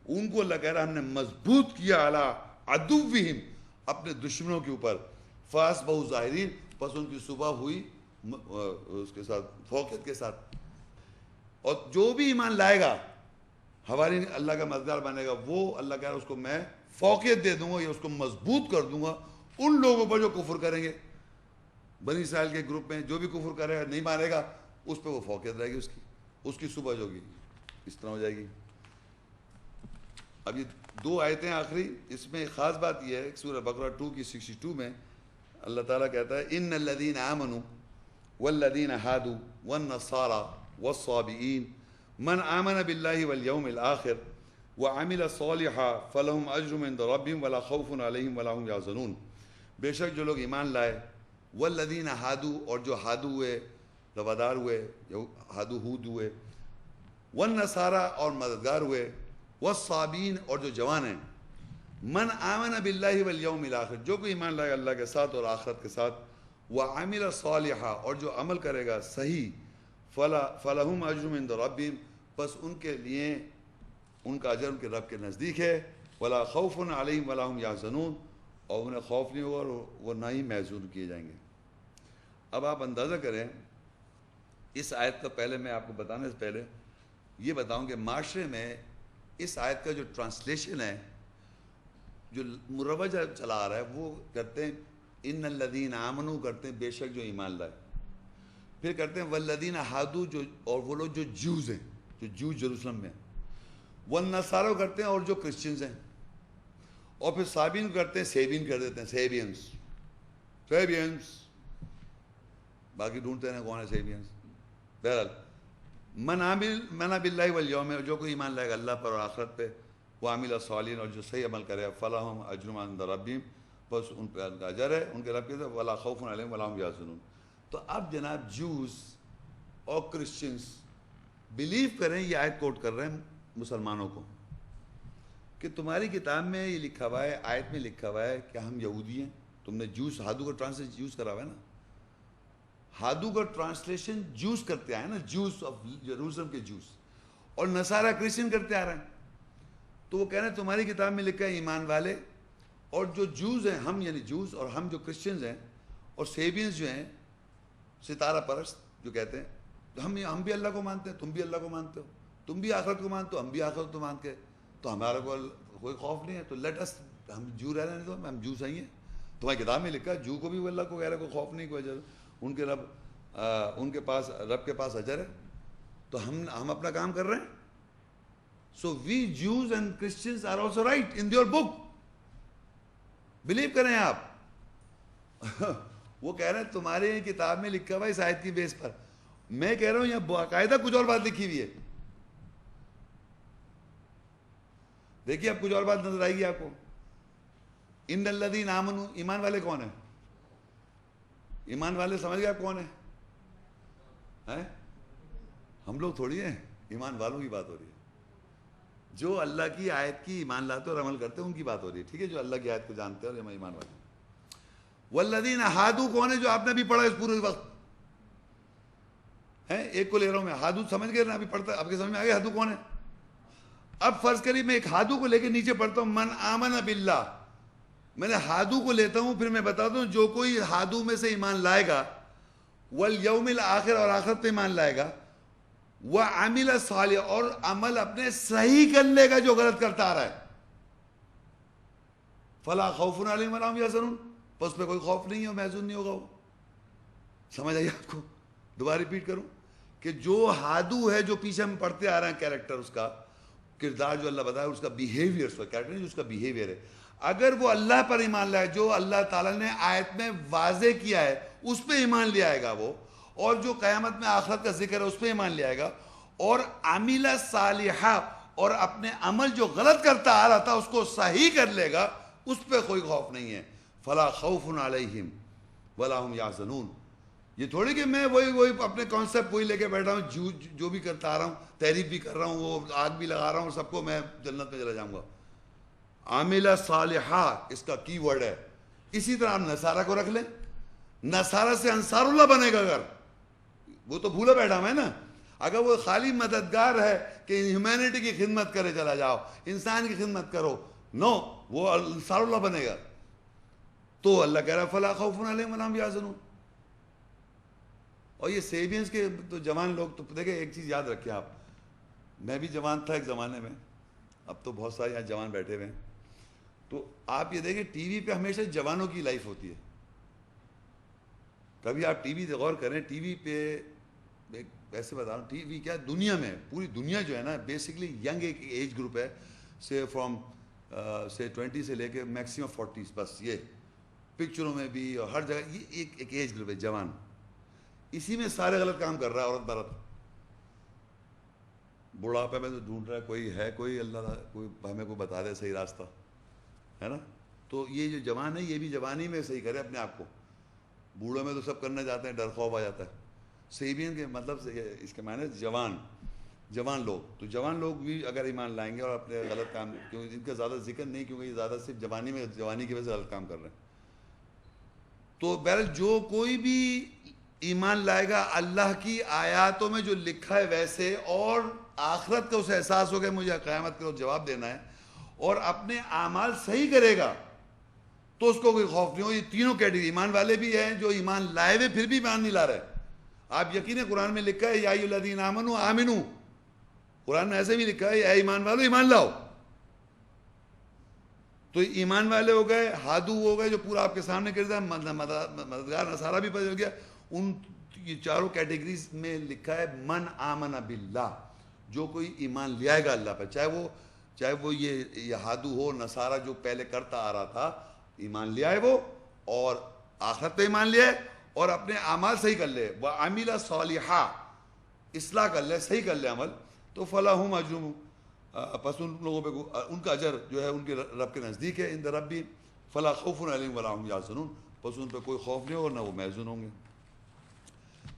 ان کو اللہ کہہ رہا ہم نے مضبوط کیا علی عدوہم, اپنے دشمنوں کے اوپر. فاصبحوا ظاہرین, پس ان کی صبح ہوئی اس کے ساتھ فوقیت کے ساتھ. اور جو بھی ایمان لائے گا حواری اللہ کا مددگار بنے گا, وہ اللہ کہہ رہا ہے اس کو میں فوقیت دے دوں گا یا اس کو مضبوط کر دوں گا ان لوگوں پر جو کفر کریں گے. بنی اسرائیل کے گروپ میں جو بھی کفر کرے گا, نہیں مانے گا, اس پہ وہ فوقیت رہے گی, اس کی صبح جو ہوگی اس طرح ہو جائے گی. اب یہ دو آیتیں آخری, اس میں ایک خاص بات یہ ہے سورہ بقرہ 2 کی 62 میں اللہ تعالیٰ کہتا ہے ان الذین آمنوا والذین ہادوا والنصارى والصابئین من آمن باللہ والیوم الآخر وعمل صالحا فلہم اجر عند ربہم ولا خوف علیہم ولا هم یحزنون. بے شک جو لوگ ایمان لائے, والذین ہادوا, اور جو ہادو ہوئے, روادار ہوئے, ہادو ہود ہوئے, والنصارى, اور مددگار ہوئے, والصابین, اور جو جوان ہیں, من آمن باللہ والیوم الآخر, جو کوئی ایمان لائے اللہ کے ساتھ اور آخرت کے ساتھ, وعمل صالحا, اور جو عمل کرے گا صحیح, فلہم اجر عند ربہم, بس ان کے لیے ان کا اجر ان کے رب کے نزدیک ہے, ولا خوف علیہم ولا هم یحزنون, اور انہیں خوف نہیں ہوگا اور وہ نہ ہی محزون کیے جائیں گے. اب آپ اندازہ کریں اس آیت کا, پہلے میں آپ کو بتانے سے پہلے یہ بتاؤں کہ معاشرے میں اس آیت کا جو ٹرانسلیشن ہے, جو مروج چلا آ رہا ہے, وہ کرتے ہیں ان الذین آمنوا, کرتے ہیں بے شک جو ایمان لائے, پھر کرتے ہیں والذین ہادوا, جو اور وہ لوگ جو جوز ہیں, جو جوز یروشلم میں, والنصارى کرتے ہیں اور جو کرسچنز ہیں, اور پھر صابین کرتے ہیں, سیبین کر دیتے ہیں, سیبینز, باقی ڈھونڈتے ہیں کون ہے سیبینز. بہرحال من آمن باللہ والیوم, جو کوئی ایمان لائے گا اللہ پر اور آخرت پہ, وعمل صالحا, اور جو صحیح عمل کرے, فلہم اجر عند ربہم, بس ان پہ ان کا اجر ہے ان کے رب کے, ولا خوف علیہم ولا هم یحزنون. تو اب جناب جوز اور کرسچنز بلیو کریں, یہ آیت کوٹ کر رہے ہیں مسلمانوں کو, کہ تمہاری کتاب میں یہ لکھا ہوا ہے, آیت میں لکھا ہوا ہے کہ ہم یہودی ہیں. تم نے جوز, ہادو کا ٹرانسلیشن یوز کرا ہوا ہے نا, ہادو کا ٹرانسلیشن جوز کرتے آئے نا, جوز آف یروشلم کے جوز, اور نصارہ کرسچن کرتے آ رہے ہیں. تو وہ کہہ رہے ہیں تمہاری کتاب میں لکھا ہے ایمان والے اور جو جوز ہیں, ہم یعنی جوز, اور ہم جو کرسچنز ہیں اور سیبینز جو ہیں ستارہ پرست جو کہتے ہیں, ہم بھی اللہ کو مانتے ہیں, تم بھی اللہ کو مانتے ہو, تم بھی آخرت کو مانتے ہو, ہم بھی آخرت کو مانتے ہیں, تو ہمارا کوئی خوف نہیں ہے, تو لیٹ اس, ہم جو رہ رہے ہیں, تو ہم جو صحیح ہیں. تمہاری کتاب میں لکھا ہے جو کو بھی وہ اللہ کو کہہ رہے کوئی خوف نہیں, کوئی اجر, ان کے رب, ان کے پاس, رب کے پاس اجر ہے, تو ہم اپنا کام کر رہے ہیں. So we Jews and Christians are also right in your book. Blue کریں آپ. وہ کہہ رہے ہیں تمہارے کتاب میں لکھا ہوا اس آیت کی بیس پر. میں کہہ رہا ہوں یہاں باقاعدہ کچھ اور بات لکھی ہوئی ہے. دیکھیے اب کچھ اور بات نظر آئے گی آپ کو. ان الذین آمنوا, ایمان والے کون ہیں؟ ایمان والے سمجھ گئے آپ کون ہیں؟ ہم لوگ تھوڑی ہیں, ایمان والوں کی بات ہو رہی ہے. جو اللہ کی آیت کی ایمان لاتے اور عمل کرتے ہیں ان کی بات ہو رہی ہے, ٹھیک ہے, جو اللہ کی آیت کو جانتے ہیں اور ایمان والے. والذین ہادو کون ہے, جو آپ نے بھی پڑھا اس پورے وقت ہے, ایک کو لے رہا ہوں میں. ہادو سمجھ گئے نا, ابھی پڑھتا, آپ کے سمجھ میں آ گیا ہادو کون ہے؟ اب فرض کریے میں ایک ہادو کو لے کے نیچے پڑھتا ہوں, من آمن باللہ. میں نے ہادو کو لیتا ہوں, پھر میں بتاتا ہوں جو کوئی ہادو میں سے ایمان لائے گا, والیوم الآخر, اور آخرت پہ ایمان لائے گا, وعمل صالح, اور عمل اپنے صحیح کر لے گا جو غلط کرتا آ رہا ہے, فلا خوف علیہم ولا هم یحزنون, پس پہ کوئی خوف نہیں ہے اور محزون نہیں ہوگا وہ. سمجھ آئی آپ کو؟ دوبارہ ریپیٹ کروں کہ جو ہادو ہے, جو پیچھے ہم پڑھتے آ رہے ہیں کیریکٹر, اس کا کردار جو اللہ بتایا, اس کا بیہیویئر, اس کا کیریکٹر نہیں, جو اس کا بیہیویئر ہے, اگر وہ اللہ پر ایمان لائے, جو اللہ تعالیٰ نے آیت میں واضح کیا ہے اس پہ ایمان لے آئے گا وہ, اور جو قیامت میں آخرت کا ذکر ہے اس پہ ایمان لے آئے گا, اور عمل صالحہ, اور اپنے عمل جو غلط کرتا آ رہا تھا اس کو صحیح کر لے گا, اس پہ کوئی خوف نہیں ہے. فلا خوف علیہم ولا هم یحزنون. یہ تھوڑی کہ میں وہی اپنے کانسیپٹ وہی لے کے بیٹھا ہوں, جو بھی کرتا آ رہا ہوں, تحریف بھی کر رہا ہوں, وہ آگ بھی لگا رہا ہوں, سب کو میں جنت میں چلا جاؤں گا. عاملہ صالحہ اس کا کی ورڈ ہے. اسی طرح آپ نصارہ کو رکھ لیں, نصارہ سے انصار اللہ بنے گا, اگر وہ تو بھولا بیٹھا ہوا ہے نا, اگر وہ خالی مددگار ہے کہ ہیومینٹی کی خدمت کرے چلا جاؤ, انسان کی خدمت کرو, نو, وہ انصار اللہ بنے گا. تو اللہ کہہ رہا ہے فلا خوف علیہم ولا هم یحزنون. اور یہ سیبینز کے تو جوان لوگ, تو دیکھیں ایک چیز یاد رکھیں آپ, میں بھی جوان تھا ایک زمانے میں, اب تو بہت سارے یہاں جوان بیٹھے ہوئے ہیں, تو آپ یہ دیکھیں ٹی وی پہ ہمیشہ جوانوں کی لائف ہوتی ہے. کبھی آپ ٹی وی غور کریں, ٹی وی پہ ایسے بتا رہا ہوں, ٹی وی کیا دنیا میں, پوری دنیا جو ہے نا بیسکلی ینگ ایک ایج گروپ ہے, سے فرام سے 20 سے لے کے میکسیمم 40, بس یہ پکچروں میں بھی اور ہر جگہ یہ ایک ایج گروپ ہے جوان. اسی میں سارے غلط کام کر رہا ہے, عورت برت, بڑھاپے میں تو ڈھونڈ رہا ہے کوئی اللہ کوئی ہمیں کوئی بتا دے صحیح راستہ, ہے نا. تو یہ جو جوان ہے یہ بھی جوانی میں صحیح کرے اپنے آپ کو. بوڑھوں میں تو سب کرنا چاہتے ہیں, ڈر خوف آ جاتا ہے. سیبین کے مطلب سے اس کے معنی جوان لوگ, تو جوان لوگ بھی اگر ایمان لائیں گے اور اپنے غلط کام, کیونکہ ان کا زیادہ ذکر نہیں, کیونکہ یہ زیادہ صرف جوانی کی وجہ سے غلط کام کر رہے ہیں. تو بہرحال جو کوئی بھی ایمان لائے گا اللہ کی آیاتوں میں جو لکھا ہے ویسے, اور آخرت کا اسے احساس ہوگا مجھے قیامت کا جواب دینا ہے, اور اپنے اعمال صحیح کرے گا, تو اس کو کوئی خوف نہیں ہو. یہ تینوں کیٹیگری ایمان والے بھی ہیں جو ایمان لائے ہوئے پھر بھی ایمان نہیں لا رہے. آپ یقین ہے قرآن میں لکھا ہے یا ایھا الذین آمنوا آمنوا, قرآن میں ایسے بھی لکھا ہے اے ایمان والو ایمان لاؤ. تو ایمان والے ہو گئے, ہادو ہو گئے جو پورا آپ کے سامنے کر دیا, مددگار نصارہ بھی بدل گیا. ان یہ چاروں کیٹیگریز میں لکھا ہے من آمن باللہ, جو کوئی ایمان لے آئے گا اللہ پر, چاہے وہ یہ ہادو ہو, نصارہ جو پہلے کرتا آ رہا تھا, ایمان لے آئے وہ, اور آخرت پہ ایمان لے آئے, اور اپنے اعمال صحیح کر لے, وعمل صالحا, اصلاح کر لے, صحیح کر لے عمل, تو فلاحم اجرہم, پس ان لوگوں پہ ان کا اجر جو ہے ان کے رب کے نزدیک ہے, عند ربی فلا خوف علیہم ولا هم یحزنون, پس ان پہ کوئی خوف نہیں اور نہ وہ محزون ہوں گے.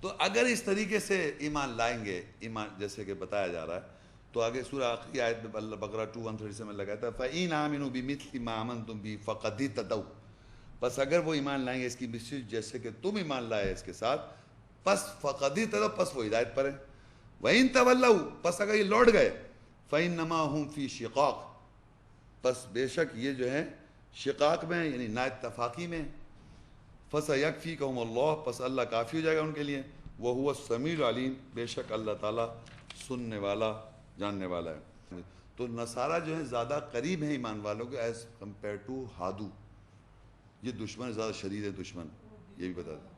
تو اگر اس طریقے سے ایمان لائیں گے, ایمان جیسے کہ بتایا جا رہا ہے, تو آگے سورہ آخری آیت میں اللہ بقرہ 2:137 میں لگاتا ہے فَإِنْ آمِنُوا بِمِثْلِ مَا آمَنْتُمْ بِهِ فَقَدِ اهْتَدَوْا, بس اگر وہ ایمان لائیں گے اس کی مثل جیسے کہ تم ایمان لائے اس کے ساتھ, پس فَقَدِ اهْتَدَوْا, پس وہ ہدایت پر ہیں. وَإِنْ تَوَلَّوْا, پس اگر یہ لوٹ گئے, فَإِنَّمَا هُمْ فِي شِقَاقٍ, پس بے شک یہ جو ہے شقاق میں یعنی نا اتفاقی میں، فَسَيَكْفِيكَهُمُ اللَّهُ پس اللہ کافی ہو جائے گا ان کے لیے، وَهُوَ السَّمِيعُ الْعَلِيمُ بے شک اللہ تعالیٰ سننے والا جاننے والا ہے۔ تو نصارہ جو ہیں زیادہ قریب ہیں ایمان والوں کے ایز کمپیئر ٹو ہادو، یہ دشمن زیادہ شدید ہے دشمن، یہ بھی بتا دیں۔